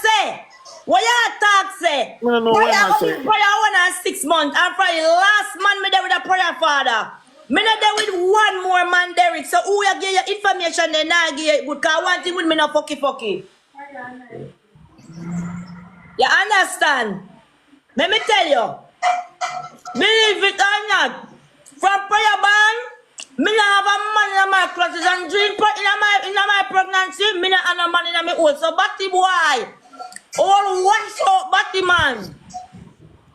say? What you talk say? I don't know what I say. Prayer 6 months. And probably last man me there with a prayer father. Me not there with one more man, Derrick. So who you give your information then I give you good. Cause one thing with me not fucky. You understand? Let me tell you. Believe it or not, from prayer band, me not have a man in my classes and drink in my pregnancy, me not have a man in my own. So batty boy, all wash out batty man.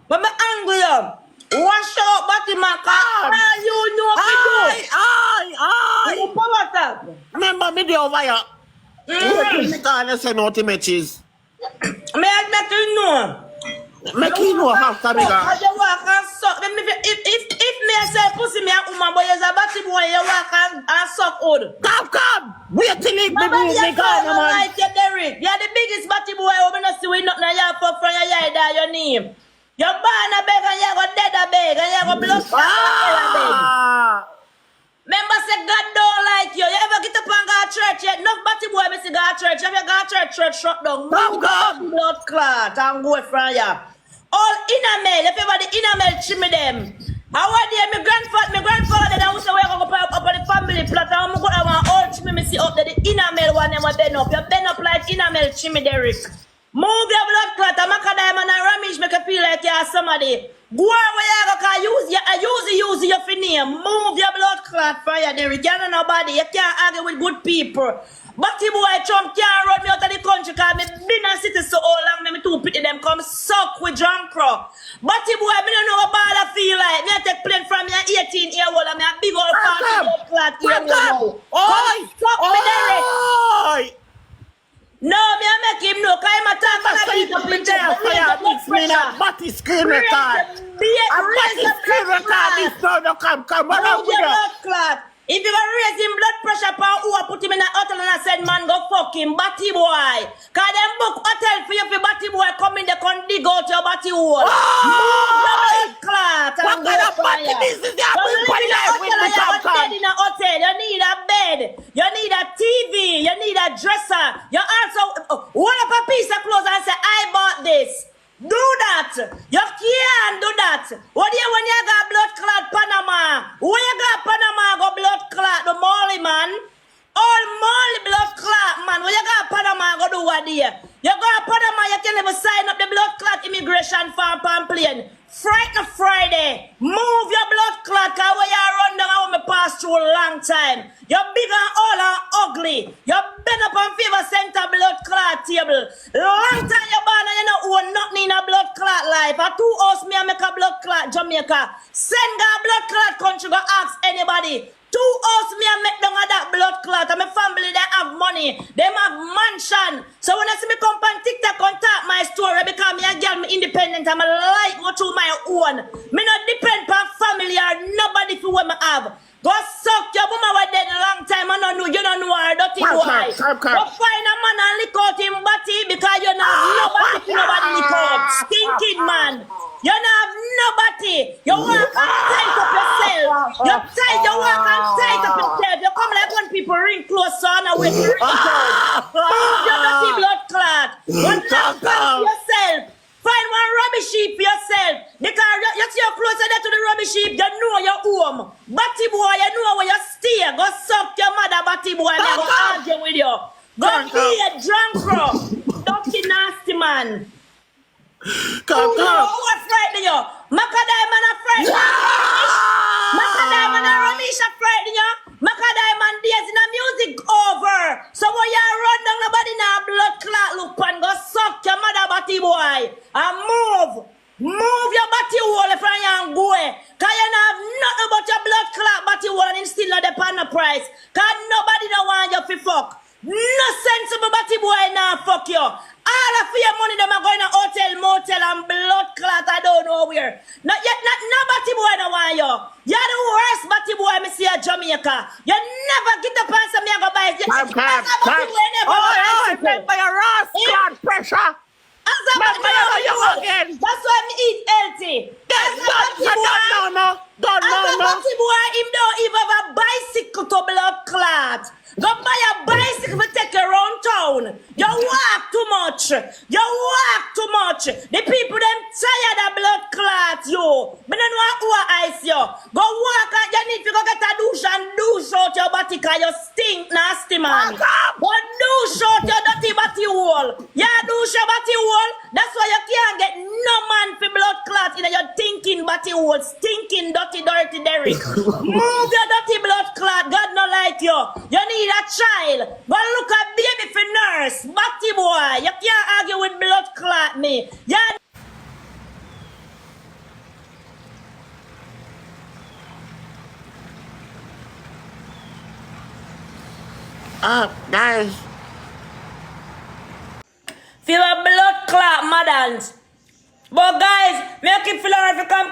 But me angry up. Wash out batty man, cause you know what you do. Remember me the over here. I say no to matches. Me I make you know. Make you know how to be I walk and suck. If me I say pussy me a woman, but you're a batty boy, you walk and suck old. Come. Wait till it be music on, man. Like you, Derrick. You're the biggest batty boy. We're not see nothing in your for your yard or your name. You're born a beg and you go dead a beg and you go blood a beg. Remember say God don't like you. You ever get up and go to church yet? No batty boy me see go to church. Have you go to church shut down? Blood clot and go from you. All enamel, if everybody enamel chimney them. I want there, my grandfather that was away up on the family plot. I'm going to want all chimney me see up there. The enamel one them bend up. You bend up like enamel chimney, Derrick. Move your blood clot. I'm a diamond and Ramish make you feel like you're somebody. Go where you go, cause use your name. Move your blood clot for you, Derrick. You're not nobody. You can't argue with good people. Batty boy Trump can't run me out of the country cause me been a city so long, me too pity them come suck with drunk crow. Batty boy, me don't know what bad I feel like. Me I take plane from me 18 year old and me a big old party blood clot here now. Come suck me, Derrick. No, me I make him know, cause I'm a talk and I beat up in there. Batty screen record. Batty screen record. This no come. What up with that? If you gonna raise him blood pressure power, who put him in a hotel and I said, man, go fuck him, batty boy. Cause them book hotel for you, for batty boy come in, they can dig out your batty hole. Move your blood clot and go fire. Don't live in a hotel, you need a bed, you need a TV, you need a dresser. You also, hold up a piece of clothes and say, I bought this. Do that. You can't do that. What do you when you got blood clot Panama? When you got Panama go blood clot the Molly man? All Molly blood clot man. When you got Panama go do what there? You got Panama you can never sign up the blood clot immigration form plane. Friday. Move your blood clot cause when you run down I want me pass through a long time. You're big and all and ugly. You've been up on Fever Center blood clot table. Long time you're born and you don't own nothing in a blood clot life. A 2 house me and make a blood clot Jamaica. Send a blood clot country go ask anybody. 2 house me and make down that blood clot. And my family they have money. They have mansion. So when I see me come on TikTok and talk my story because me a girl me independent and I like go through my own. Me not depend on family or nobody for what me have. Go suck your woman was dead a long time. I don't know you don't know her dirty boy. Go find a man and lick out him body because you don't have nobody for nobody lick out. Stinking man. You don't have nobody. You walk and tight up yourself. You walk and tight up yourself. You come like when people ring close on and wait to ring close. Move your dirty blood clot. One time find yourself. Find one rubbish heap for yourself. Because you see you're closer there to the rubbish heap, you know your home. Batty boy, you know where you stay. Go suck your mother, batty boy, and go argue with you. Go be a drunk bro. Dirty nasty man. Come. Who afraid of you? Macadam afraid of you? Macadam and Ramisha afraid of you? Macadam and days in the music over. So when you run down nobody now blood clot look and go suck your mother batty boy. And move your batty hole if you go. Cause you don't have nothing but your blood clot batty hole and still not the pan the price. Cause nobody don't want you to fuck. No sensible batty boy now fuck you. All of your money them are going to hotel, motel and blood clot I don't know where. Not batty boy no want you. You're the worst batty boy me see at Jamaica. You never get the pants and me go buy it. Remember your Ross blood pressure. That's why me eat healthy. Don't batty boy him don't even have a bicycle to blood clot. Go buy a bicycle to take you around town. You walk to too much. You walk too much. The people them tired of blood clots, yo. But then who ice you? Go walk and you need to go get a douche and douche out your body because you stink nasty, man. But douche out your dirty body hole. Yeah, douche your body hole. That's why you can't get no man for blood clot in your thinking body hole. Stinking, dirty Derrick. Move your dirty blood clot. God no like you. You need a child. But look at baby for nurse. Batty boy. You can't argue with blood clot me. Yeah. Guys. Feel a blood clot, madams. But guys, me keep funeral for come.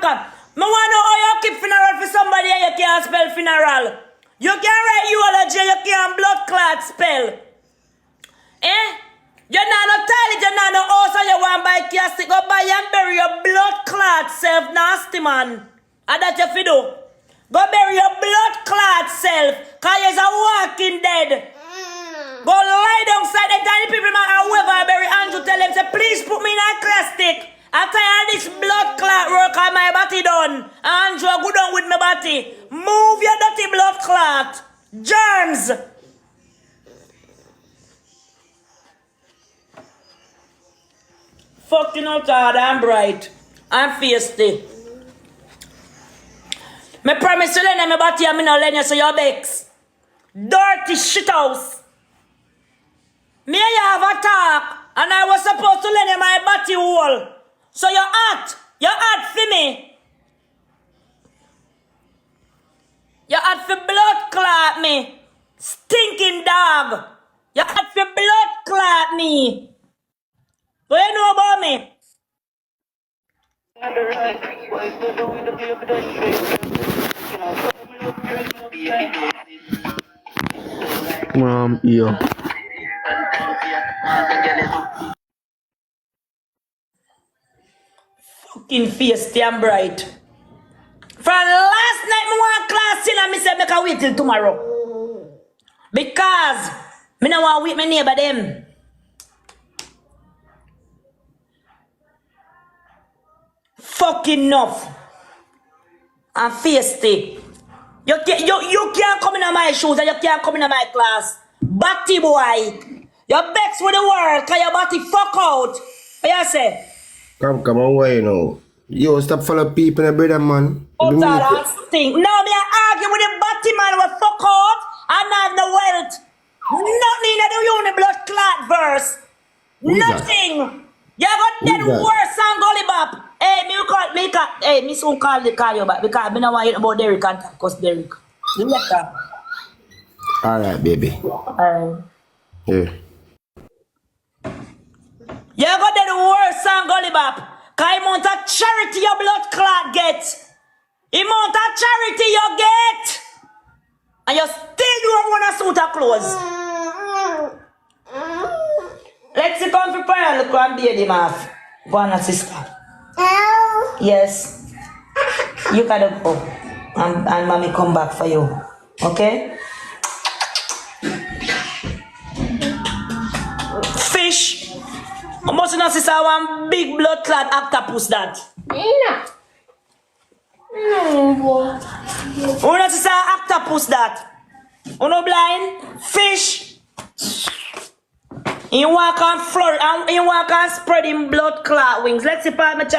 Me wanna know how you keep funeral for somebody and you can't spell funeral. You can't write eulogy, you can't blood clot spell. Eh? You're not no toilet, you're not no house and you want buy casket. Go buy and bury your blood clot self, nasty man. And that you fi do. Go bury your blood clot self, cause you're a walking dead. Go lie down side the tiny people man and whoever bury Andrew tell them say please put me in a plastic. After all this blood clot work on my body done. Andrew go down with my body. Move your dirty blood clot. Germs. Fucking out hard and bright. And feisty. Me promise to lend you my body and me no lend you so your bex. Dirty shit house. Me and you have a talk, and I was supposed to lend you my body hole. So you're hot for me. You're hot for blood clot me. Stinking dog. You're hot for blood clot me. What you know about me? Yeah. Fucking feisty and bright. From last night, me want class in and me said make a wait till tomorrow. Because me no want wait my neighbor them. Fucking enough. And feisty. You can't come in my shoes and you can't come in my class. Batty boy. You're vexed with the world because your body fuck out. What you say? Come on, why you know? Yo, stop follow people and brother, man. Oh, that thing. Now me argue with the batty man with fuck out and have no wealth. Nothing in the uni blood clot verse. Nothing. You got dead worse than Gully Bop. Hey, me soon call you back because I don't want to hear about Derrick and cause Derrick. You get that? Alright, baby. Alright. Yeah. You got dead worse than Gully Bop. Cause the amount of charity your blood clot get. The amount of charity you get. And you still don't want a suit of clothes. Let's see come prepare and look and beard him off. Go on, sister. Yes. You gotta go. And mommy come back for you. Okay? Fish. I must not see one big blood clot octopus that. No, not see octopus that. No blind? Fish. You walk on floor and you walk on spreading blood clot wings. Let's see part my child.